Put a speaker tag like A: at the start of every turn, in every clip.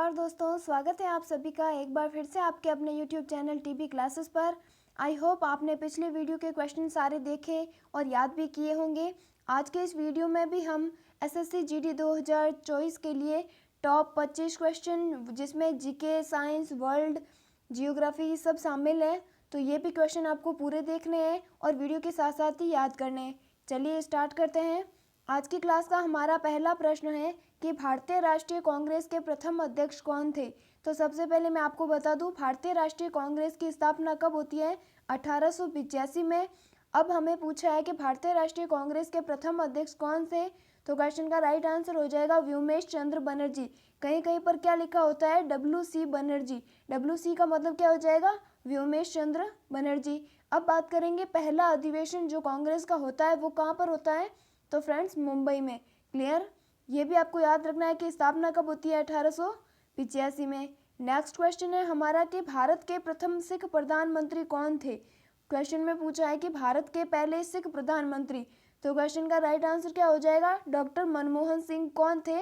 A: नमस्कार दोस्तों, स्वागत है आप सभी का एक बार फिर से आपके अपने YouTube चैनल टीबी क्लासेस पर। आई होप आपने पिछले वीडियो के क्वेश्चन सारे देखे और याद भी किए होंगे। आज के इस वीडियो में भी हम एसएससी जीडी 2024 के लिए टॉप 25 क्वेश्चन, जिसमें जीके, साइंस, वर्ल्ड, जियोग्राफी सब शामिल है, तो ये भी क्वेश्चन आपको पूरे देखने हैं और वीडियो के साथ साथ ही याद करने हैं। चलिए स्टार्ट करते हैं। आज की क्लास का हमारा पहला प्रश्न है कि भारतीय राष्ट्रीय कांग्रेस के प्रथम अध्यक्ष कौन थे। तो सबसे पहले मैं आपको बता दूं, भारतीय राष्ट्रीय कांग्रेस की स्थापना कब होती है? 1885 में। अब हमें पूछा है कि भारतीय राष्ट्रीय कांग्रेस के प्रथम अध्यक्ष कौन थे, तो क्वेश्चन का राइट आंसर हो जाएगा व्योमेश चंद्र बनर्जी। कहीं कहीं पर क्या लिखा होता है? WC बनर्जी। WC का मतलब क्या हो जाएगा? व्योमेश चंद्र बनर्जी। अब बात करेंगे पहला अधिवेशन जो कांग्रेस का होता है वो कहाँ पर होता है? तो फ्रेंड्स मुंबई में। क्लियर? ये भी आपको याद रखना है कि स्थापना कब होती है? 1885 में। नेक्स्ट क्वेश्चन है हमारा कि भारत के प्रथम सिख प्रधानमंत्री कौन थे। क्वेश्चन में पूछा है कि भारत के पहले सिख प्रधानमंत्री, तो क्वेश्चन का राइट आंसर क्या हो जाएगा? डॉक्टर मनमोहन सिंह कौन थे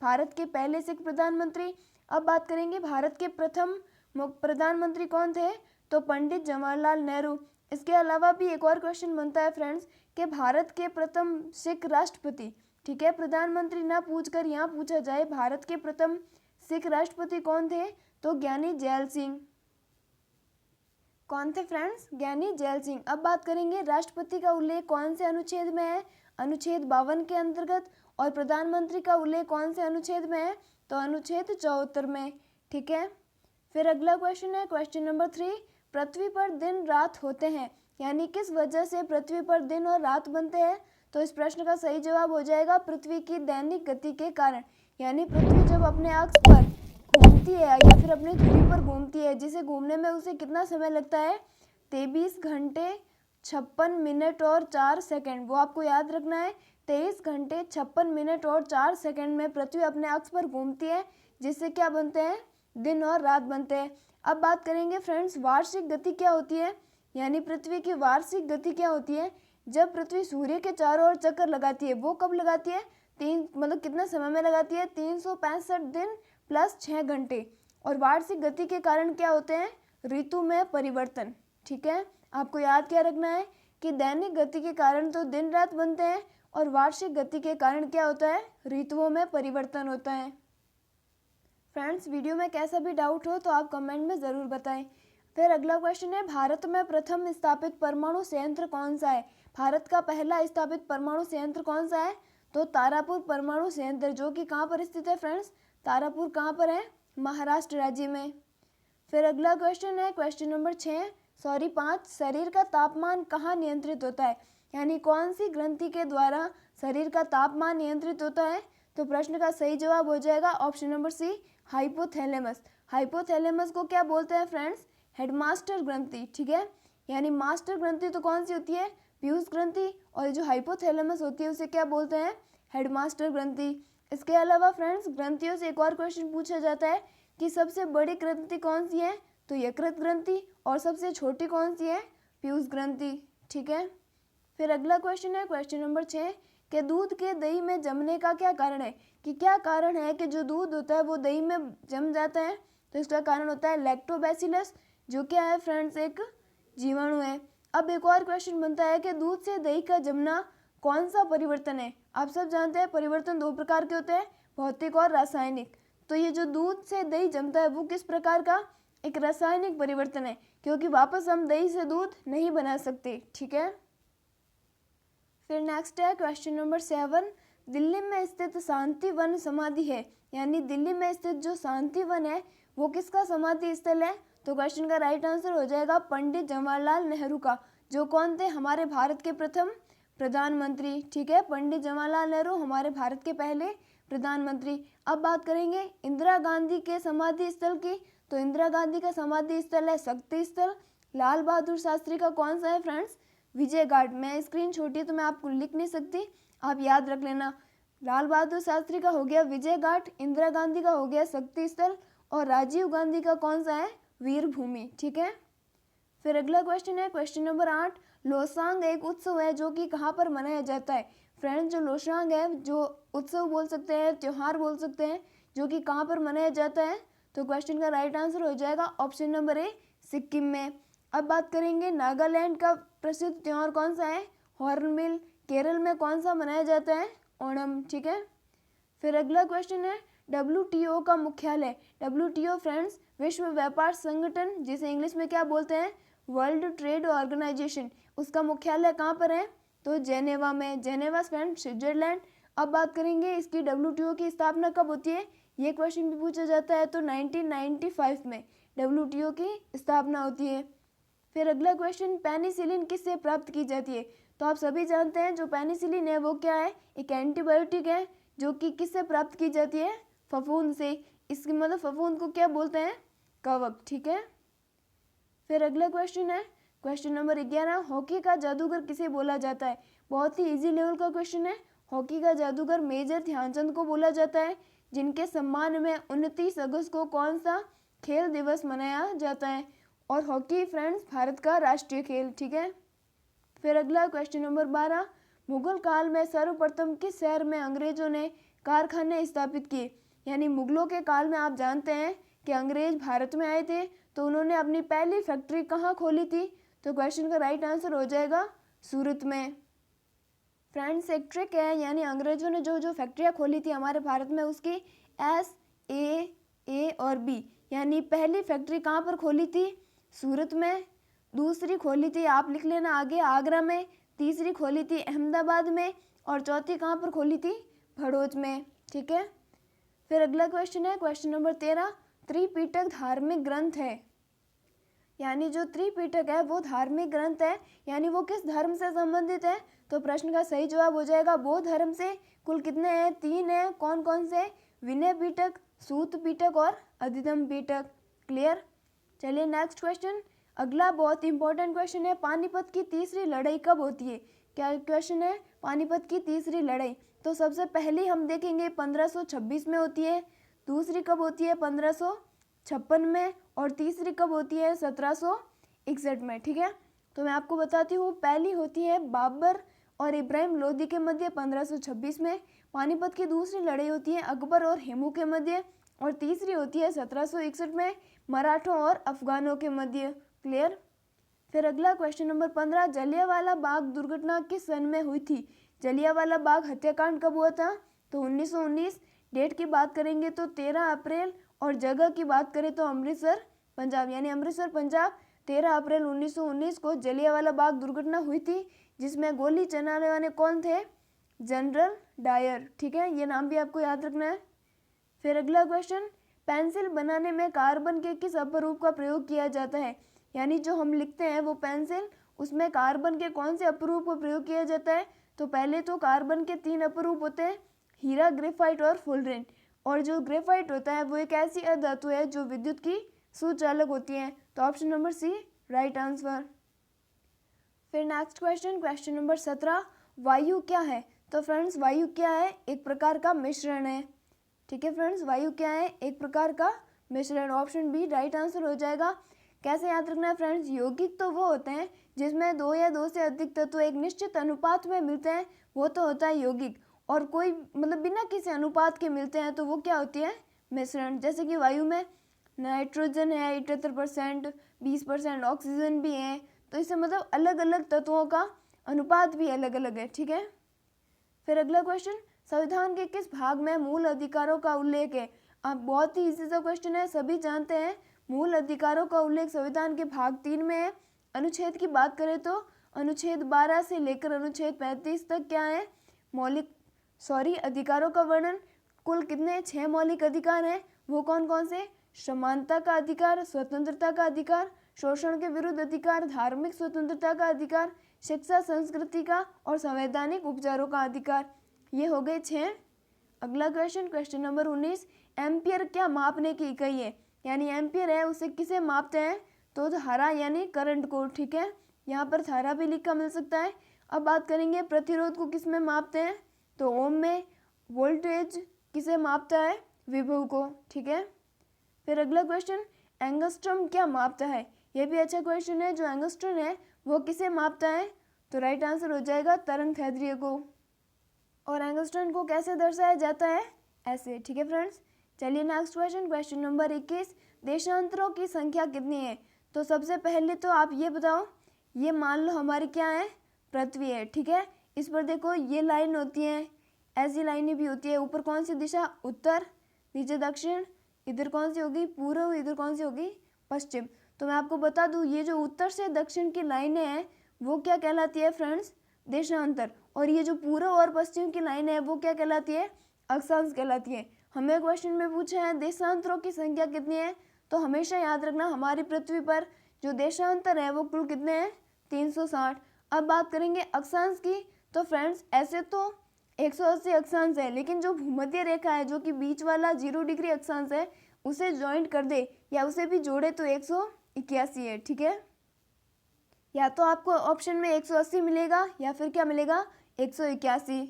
A: भारत के पहले सिख प्रधानमंत्री। अब बात करेंगे भारत के प्रथम प्रधानमंत्री कौन थे, तो पंडित जवाहरलाल नेहरू। इसके अलावा भी एक और क्वेश्चन बनता है फ्रेंड्स कि भारत के प्रथम सिख राष्ट्रपति, ठीक है, प्रधानमंत्री ना पूछकर यहाँ पूछा जाए भारत के प्रथम सिख राष्ट्रपति कौन थे, तो ज्ञानी जैल सिंह। कौन थे फ्रेंड्स? ज्ञानी जैल सिंह। अब बात करेंगे राष्ट्रपति का उल्लेख कौन से अनुच्छेद में है? अनुच्छेद 52 के अंतर्गत। और प्रधानमंत्री का उल्लेख कौन से अनुच्छेद में है? तो अनुच्छेद 74 में। ठीक है, फिर अगला क्वेश्चन है क्वेश्चन नंबर 3। पृथ्वी पर दिन रात होते हैं, यानी किस वजह से पृथ्वी पर दिन और रात बनते हैं? तो इस प्रश्न का सही जवाब हो जाएगा पृथ्वी की दैनिक गति के कारण। यानी पृथ्वी जब अपने अक्ष पर घूमती है या फिर अपनी धुरी पर घूमती है, जिसे घूमने में उसे कितना समय लगता है? 23 घंटे 56 मिनट और 4 सेकंड। वो आपको याद रखना है, 23 घंटे 56 मिनट और 4 सेकंड में पृथ्वी अपने अक्ष पर घूमती है, जिससे क्या बनते हैं? दिन और रात बनते हैं। अब बात करेंगे फ्रेंड्स वार्षिक गति क्या होती है, यानी पृथ्वी की वार्षिक गति क्या होती है? जब पृथ्वी सूर्य के चारों ओर चक्कर लगाती है, वो कब लगाती है? कितना समय में लगाती है? 365 दिन प्लस 6 घंटे। और वार्षिक गति के कारण क्या होते हैं? ऋतु में परिवर्तन। ठीक है, आपको याद क्या रखना है कि दैनिक गति के कारण तो दिन रात बनते हैं और वार्षिक गति के कारण क्या होता है? ऋतुओं में परिवर्तन होता है। फ्रेंड्स वीडियो में कैसा भी डाउट हो तो आप कमेंट में ज़रूर बताएं। फिर अगला क्वेश्चन है भारत में प्रथम स्थापित परमाणु संयंत्र कौन सा है? भारत का पहला स्थापित परमाणु संयंत्र कौन सा है? तो तारापुर परमाणु संयंत्र, जो कि कहाँ पर स्थित है फ्रेंड्स? तारापुर कहाँ पर है? महाराष्ट्र राज्य में। फिर अगला क्वेश्चन है क्वेश्चन नंबर 5। शरीर का तापमान कहाँ नियंत्रित होता है, यानी कौन सी ग्रंथि के द्वारा शरीर का तापमान नियंत्रित होता है? तो प्रश्न का सही जवाब हो जाएगा option number C, hypothalamus. Hypothalamus को क्या बोलते हैं फ्रेंड्स? हेडमास्टर ग्रंथि। ठीक है, यानी मास्टर ग्रंथि तो कौन सी होती है? पीयूष ग्रंथि। और जो हाइपोथैलेमस होती है उसे क्या बोलते हैं? हेडमास्टर ग्रंथि। इसके अलावा फ्रेंड्स ग्रंथियों से एक और क्वेश्चन पूछा जाता है कि सबसे बड़ी ग्रंथि कौन सी है? तो यकृत ग्रंथि। और सबसे छोटी कौन सी है? पीयूष ग्रंथि। ठीक है, फिर अगला क्वेश्चन है क्वेश्चन नंबर 6 कि दूध के दही में जमने का क्या कारण है, कि क्या कारण है कि जो दूध होता है वो दही में जम जाता है? तो इसका कारण होता है लैक्टोबैसिलस, जो क्या है फ्रेंड्स? एक जीवाणु है। अब एक और क्वेश्चन बनता है कि दूध से दही का जमना कौन सा परिवर्तन है? आप सब जानते हैं परिवर्तन दो प्रकार के होते हैं, भौतिक और रासायनिक। तो ये जो दूध से दही जमता है वो किस प्रकार का? एक रासायनिक परिवर्तन है, क्योंकि वापस हम दही से दूध नहीं बना सकते। ठीक है, फिर नेक्स्ट है क्वेश्चन नंबर 7। दिल्ली में स्थित शांति वन समाधि है, यानी दिल्ली में स्थित जो शांति वन है वो किसका समाधि स्थल है? तो क्वेश्चन का राइट आंसर हो जाएगा पंडित जवाहरलाल नेहरू का, जो कौन थे? हमारे भारत के प्रथम प्रधानमंत्री। ठीक है, पंडित जवाहरलाल नेहरू हमारे भारत के पहले प्रधानमंत्री। अब बात करेंगे इंदिरा गांधी के समाधि स्थल की, तो इंदिरा गांधी का समाधि स्थल है शक्ति स्थल। लाल बहादुर शास्त्री का कौन सा है फ्रेंड्स? विजय घाट। मैं स्क्रीन छोटी है तो मैं आपको लिख नहीं सकती, आप याद रख लेना। लाल बहादुर शास्त्री का हो गया विजय घाट, इंदिरा गांधी का हो गया शक्ति स्थल, और राजीव गांधी का कौन सा है? वीर भूमि। ठीक है, फिर अगला क्वेश्चन है क्वेश्चन नंबर 8। लोसांग एक उत्सव है जो कि कहाँ पर मनाया जाता है? फ्रेंड्स जो लोसांग है, जो उत्सव बोल सकते हैं, त्योहार बोल सकते हैं, जो कि कहाँ पर मनाया जाता है? तो क्वेश्चन का राइट आंसर हो जाएगा ऑप्शन नंबर ए, सिक्किम में। अब बात करेंगे नागालैंड का प्रसिद्ध त्यौहार कौन सा है, हॉर्नबिल। केरल में कौन सा मनाया जाता है, ओणम, ठीक है। फिर अगला क्वेश्चन है WTO का मुख्यालय। WTO फ्रेंड्स विश्व व्यापार संगठन, जिसे इंग्लिश में क्या बोलते हैं, वर्ल्ड ट्रेड ऑर्गेनाइजेशन, उसका मुख्यालय कहाँ पर है, तो जेनेवा में। Geneva friends Switzerland. अब बात करेंगे इसकी WTO की स्थापना कब होती है, ये क्वेश्चन भी पूछा जाता है, तो 1995 में WTO की स्थापना होती है। फिर अगला क्वेश्चन, पेनिसिलिन किससे प्राप्त की जाती है, तो आप सभी जानते हैं जो पेनिसिलिन है वो क्या है, एक एंटीबायोटिक है जो कि किससे प्राप्त की जाती है, फफूंद से। इसकी मतलब फफूंद को क्या बोलते हैं, कवक, ठीक है। फिर अगला क्वेश्चन है क्वेश्चन नंबर 11, हॉकी का जादूगर किसे बोला जाता है। बहुत ही इजी लेवल का क्वेश्चन है। हॉकी का जादूगर मेजर ध्यानचंद को बोला जाता है, जिनके सम्मान में 29 अगस्त को कौन सा खेल दिवस मनाया जाता है, और हॉकी फ्रेंड्स भारत का राष्ट्रीय खेल, ठीक है। फिर अगला क्वेश्चन नंबर 12, मुगल काल में सर्वप्रथम किस शहर में अंग्रेजों ने कारखाने स्थापित किए। यानी मुगलों के काल में आप जानते हैं कि अंग्रेज भारत में आए थे, तो उन्होंने अपनी पहली फैक्ट्री कहाँ खोली थी, तो क्वेश्चन का राइट आंसर हो जाएगा सूरत में। फ्रेंड्स एक ट्रिक है, यानी अंग्रेजों ने जो जो फैक्ट्रियाँ खोली थी हमारे भारत में, उसकी SAA और B, यानी पहली फैक्ट्री कहाँ पर खोली थी, सूरत में। दूसरी खोली थी, आप लिख लेना आगे, आगरा में। तीसरी खोली थी अहमदाबाद में, और चौथी कहाँ पर खोली थी, भड़ोच में, ठीक है। फिर अगला क्वेश्चन है क्वेश्चन नंबर 13, त्रिपिटक धार्मिक ग्रंथ है। यानी जो त्रिपिटक है वो धार्मिक ग्रंथ है, यानी वो किस धर्म से संबंधित है, तो प्रश्न का सही जवाब हो जाएगा बौद्ध धर्म से। कुल कितने हैं, 3 हैं। कौन कौन से, विनय पिटक, सूत पिटक और अधिगम पिटक। क्लियर। चलिए नेक्स्ट क्वेश्चन, अगला बहुत इंपॉर्टेंट क्वेश्चन है, पानीपत की तीसरी लड़ाई कब होती है। क्या क्वेश्चन है, पानीपत की तीसरी लड़ाई, तो सबसे पहली हम देखेंगे 1526 में होती है, दूसरी कब होती है 1556 में, और तीसरी कब होती है 1761 में, ठीक है। तो मैं आपको बताती हूँ, पहली होती है बाबर और इब्राहिम लोदी के मध्य 1526 में। पानीपत की दूसरी लड़ाई होती है अकबर और हेमू के मध्य, और तीसरी होती है 1761 में मराठों और अफगानों के मध्य। क्लियर। फिर अगला क्वेश्चन नंबर 15, जलियांवाला बाग दुर्घटना किस सन में हुई थी। जलियांवाला बाग हत्याकांड कब हुआ था, तो 1919। डेट की बात करेंगे तो 13 अप्रैल, और जगह की बात करें तो अमृतसर पंजाब, यानी अमृतसर पंजाब 13 अप्रैल 1919 को जलियांवाला बाग दुर्घटना हुई थी, जिसमें गोली चलाने वाले कौन थे, जनरल डायर, ठीक है। ये नाम भी आपको याद रखना है। फिर अगला क्वेश्चन, पेंसिल बनाने में कार्बन के किस अपरूप का प्रयोग किया जाता है। यानी जो हम लिखते हैं वो पेंसिल, उसमें कार्बन के कौन से अपरूप का प्रयोग किया जाता है, तो पहले तो कार्बन के 3 अपरूप होते हैं, हीरा, ग्रेफाइट और फुलरेन। और जो ग्रेफाइट होता है वो एक ऐसी अधातु है जो विद्युत की सुचालक होती है, तो option number C right answer. फिर नेक्स्ट क्वेश्चन क्वेश्चन नंबर 17, वायु क्या है। तो फ्रेंड्स वायु क्या है, एक प्रकार का मिश्रण है, ठीक है। फ्रेंड्स वायु क्या है, एक प्रकार का मिश्रण, ऑप्शन बी राइट आंसर हो जाएगा। कैसे याद रखना है फ्रेंड्स, यौगिक तो वो होते हैं जिसमें 2 या 2 से अधिक तत्व एक निश्चित अनुपात में मिलते हैं, वो तो होता है यौगिक। और कोई मतलब बिना किसी अनुपात के मिलते हैं तो वो क्या होती है, मिश्रण। जैसे कि वायु में नाइट्रोजन है 78%, 20% ऑक्सीजन भी है, तो इससे मतलब अलग अलग तत्वों का अनुपात भी अलग अलग है, ठीक है। फिर अगला क्वेश्चन, संविधान के किस भाग में मूल अधिकारों का उल्लेख है। अब बहुत ही इजी सा क्वेश्चन है, सभी जानते हैं मूल अधिकारों का उल्लेख संविधान के भाग 3 में है। अनुच्छेद की बात करें तो अनुच्छेद 12 से लेकर अनुच्छेद 35 तक क्या है, अधिकारों का वर्णन। कुल कितने, 6 मौलिक अधिकार हैं, वो कौन कौन से, समानता का अधिकार, स्वतंत्रता का अधिकार, शोषण के विरुद्ध अधिकार, धार्मिक स्वतंत्रता का अधिकार, शिक्षा संस्कृति का और संवैधानिक उपचारों का अधिकार। ये हो गए 6। अगला क्वेश्चन क्वेश्चन नंबर 19, एम्पियर क्या मापने की इकाई है। यानी एम्पियर है उसे किसे मापते हैं, तो धारा यानी करंट को, ठीक है। यहाँ पर धारा भी लिखा मिल सकता है। अब बात करेंगे प्रतिरोध को किस में मापते हैं, तो ओम में। वोल्टेज किसे मापता है, विभव को, ठीक है। फिर अगला क्वेश्चन, एंगस्ट्रम क्या मापता है। यह भी अच्छा क्वेश्चन है, जो एंगस्ट्रम है वो किसे मापता है, तो राइट आंसर हो जाएगा तरंग दैर्ध्य को। और एंगस्ट्रम को कैसे दर्शाया जाता है, ऐसे, ठीक है फ्रेंड्स। चलिए नेक्स्ट क्वेश्चन, क्वेश्चन नंबर 21, देशांतरों की संख्या कितनी है? तो सबसे पहले तो आप ये बताओ, ये मान लो हमारी क्या है, पृथ्वी है, ठीक है। इस पर देखो ये लाइन होती है, ऐसी लाइनें भी होती है। ऊपर कौन सी दिशा, उत्तर, नीचे दक्षिण, इधर कौन सी होगी, पूर्व, इधर कौन सी होगी, पश्चिम। तो मैं आपको बता दूं, ये जो उत्तर से दक्षिण की लाइनें हैं वो क्या कहलाती है फ्रेंड्स, देशांतर। और ये जो पूर्व और पश्चिम की लाइन है वो क्या कहलाती है, अक्षांश कहलाती है। हमें क्वेश्चन में पूछा है देशांतरों की संख्या कितनी है, तो हमेशा याद रखना हमारी पृथ्वी पर जो देशांतर है वो कुल कितने हैं, 360। अब बात करेंगे अक्षांश की, तो फ्रेंड्स ऐसे तो 180 अक्षांश है, लेकिन जो भूमध्य रेखा है जो कि बीच वाला 0 डिग्री अक्षांश है उसे ज्वाइंट कर दे या उसे भी जोड़े तो 181 है, ठीक है। या तो आपको ऑप्शन में 180 मिलेगा या फिर क्या मिलेगा, 181।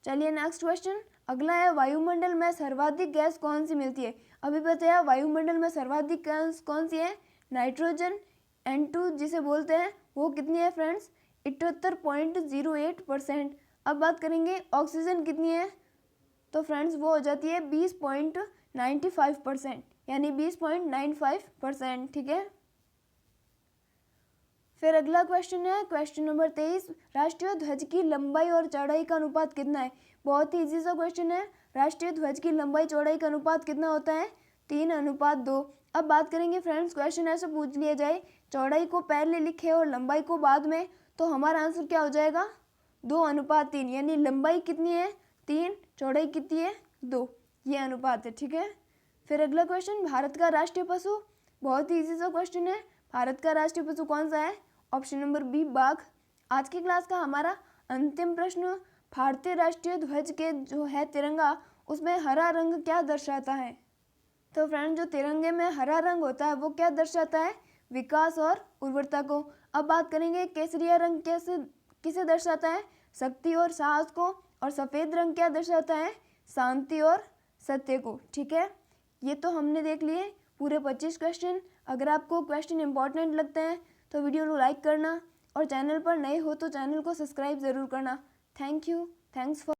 A: चलिए नेक्स्ट क्वेश्चन, अगला है वायुमंडल में सर्वाधिक गैस कौन सी मिलती है? अभी बताया वायुमंडल में सर्वाधिक गैस कौन सी है, नाइट्रोजन N2 जिसे बोलते हैं, वो कितनी है फ्रेंड्स, 78.08%। अब बात करेंगे ऑक्सीजन कितनी है, तो फ्रेंड्स वो हो जाती है 20.95%, यानी 20.95%, ठीक है। फिर अगला क्वेश्चन है क्वेश्चन नंबर 23, राष्ट्रीय ध्वज की लंबाई और चौड़ाई का अनुपात कितना है? बहुत ही इजी सा क्वेश्चन है। राष्ट्रीय ध्वज की लंबाई चौड़ाई का अनुपात कितना होता है, 3:2। अब बात करेंगे फ्रेंड्स, क्वेश्चन ऐसे पूछ लिया जाए चौड़ाई को पहले लिखे और लंबाई को बाद में, तो हमारा आंसर क्या हो जाएगा, 2:3, यानी लंबाई कितनी है 3, चौड़ाई कितनी है 2, ये अनुपात है, ठीक है। फिर अगला क्वेश्चन, भारत का राष्ट्रीय पशु, बहुत ही इजी सा क्वेश्चन है। भारत का राष्ट्रीय पशु कौन सा है, ऑप्शन नंबर बी, बाघ। आज की क्लास का हमारा अंतिम प्रश्न, भारतीय राष्ट्रीय ध्वज के जो है तिरंगा, उसमें हरा रंग क्या दर्शाता है? तो फ्रेंड जो तिरंगे में हरा रंग होता है वो क्या दर्शाता है, विकास और उर्वरता को। अब बात करेंगे केसरिया रंग किसे दर्शाता है, शक्ति और साहस को। और सफ़ेद रंग क्या दर्शाता है, शांति और सत्य को, ठीक है। ये तो हमने देख लिए पूरे 25 क्वेश्चन। अगर आपको क्वेश्चन इंपॉर्टेंट लगते हैं तो वीडियो को लाइक करना और चैनल पर नए हो तो चैनल को सब्सक्राइब ज़रूर करना। Thank you, thanks for